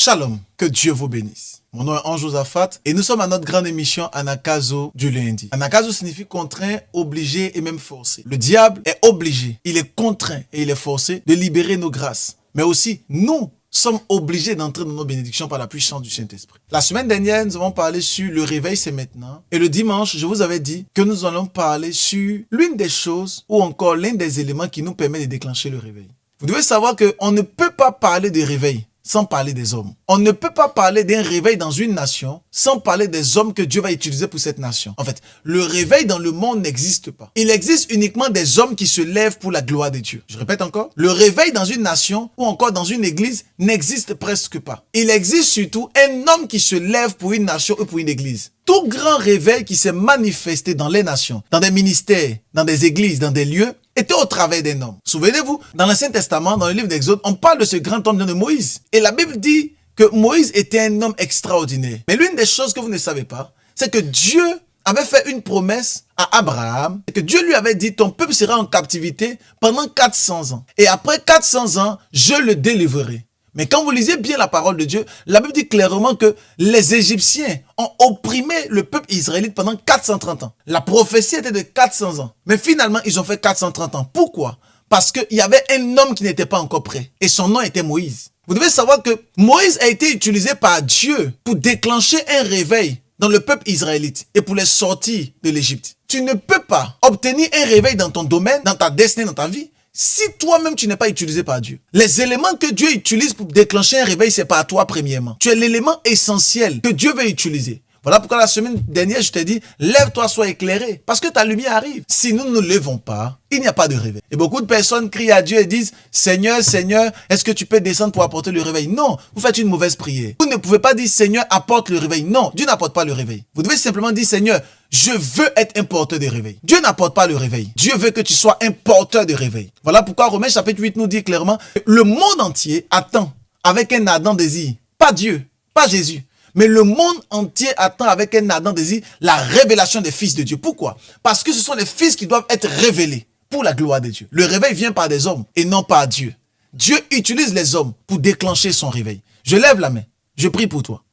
Shalom, que Dieu vous bénisse. Mon nom est Ange Josaphat et nous sommes à notre grande émission Anakazo du lundi. Anakazo signifie contraint, obligé et même forcé. Le diable est obligé, il est contraint et il est forcé de libérer nos grâces. Mais aussi, nous sommes obligés d'entrer dans nos bénédictions par la puissance du Saint-Esprit. La semaine dernière, nous avons parlé sur le réveil, c'est maintenant. Et le dimanche, je vous avais dit que nous allons parler sur l'une des choses ou encore l'un des éléments qui nous permet de déclencher le réveil. Vous devez savoir qu'on ne peut pas parler de réveil sans parler des hommes. On ne peut pas parler d'un réveil dans une nation sans parler des hommes que Dieu va utiliser pour cette nation. En fait, le réveil dans le monde n'existe pas. Il existe uniquement des hommes qui se lèvent pour la gloire de Dieu. Je répète encore, le réveil dans une nation ou encore dans une église n'existe presque pas. Il existe surtout un homme qui se lève pour une nation ou pour une église. Tout grand réveil qui s'est manifesté dans les nations, dans des ministères, dans des églises, dans des lieux, était au travers d'un homme. Souvenez-vous, dans l'Ancien Testament, dans le livre d'Exode, on parle de ce grand homme de Moïse. Et la Bible dit que Moïse était un homme extraordinaire. Mais l'une des choses que vous ne savez pas, c'est que Dieu avait fait une promesse à Abraham, et que Dieu lui avait dit, ton peuple sera en captivité pendant 400 ans. Et après 400 ans, je le délivrerai. Mais quand vous lisez bien la parole de Dieu, la Bible dit clairement que les Égyptiens ont opprimé le peuple israélite pendant 430 ans. La prophétie était de 400 ans. Mais finalement, ils ont fait 430 ans. Pourquoi? Parce qu'il y avait un homme qui n'était pas encore prêt. Et son nom était Moïse. Vous devez savoir que Moïse a été utilisé par Dieu pour déclencher un réveil dans le peuple israélite et pour les sortir de l'Égypte. Tu ne peux pas obtenir un réveil dans ton domaine, dans ta destinée, dans ta vie, si toi-même tu n'es pas utilisé par Dieu. Les éléments que Dieu utilise pour déclencher un réveil, c'est pas toi premièrement. Tu es l'élément essentiel que Dieu veut utiliser. Voilà pourquoi la semaine dernière, je t'ai dit, lève-toi, sois éclairé. Parce que ta lumière arrive. Si nous ne nous levons pas, il n'y a pas de réveil. Et beaucoup de personnes crient à Dieu et disent, Seigneur, Seigneur, est-ce que tu peux descendre pour apporter le réveil? Non, vous faites une mauvaise prière. Vous ne pouvez pas dire, Seigneur, apporte le réveil. Non, Dieu n'apporte pas le réveil. Vous devez simplement dire, Seigneur, je veux être un porteur de réveil. Dieu n'apporte pas le réveil. Dieu veut que tu sois un porteur de réveil. Voilà pourquoi Romains chapitre 8 nous dit clairement, le monde entier attend avec un ardent désir. Pas Dieu, pas Jésus. Mais le monde entier attend avec un ardent désir la révélation des fils de Dieu. Pourquoi? Parce que ce sont les fils qui doivent être révélés pour la gloire de Dieu. Le réveil vient par des hommes et non par Dieu. Dieu utilise les hommes pour déclencher son réveil. Je lève la main. Je prie pour toi.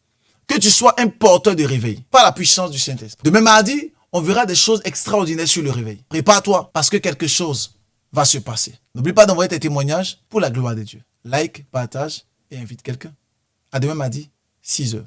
Que tu sois un porteur de réveil par la puissance du Saint-Esprit. Demain mardi, on verra des choses extraordinaires sur le réveil. Prépare-toi parce que quelque chose va se passer. N'oublie pas d'envoyer tes témoignages pour la gloire de Dieu. Like, partage et invite quelqu'un. À demain mardi, 6 heures.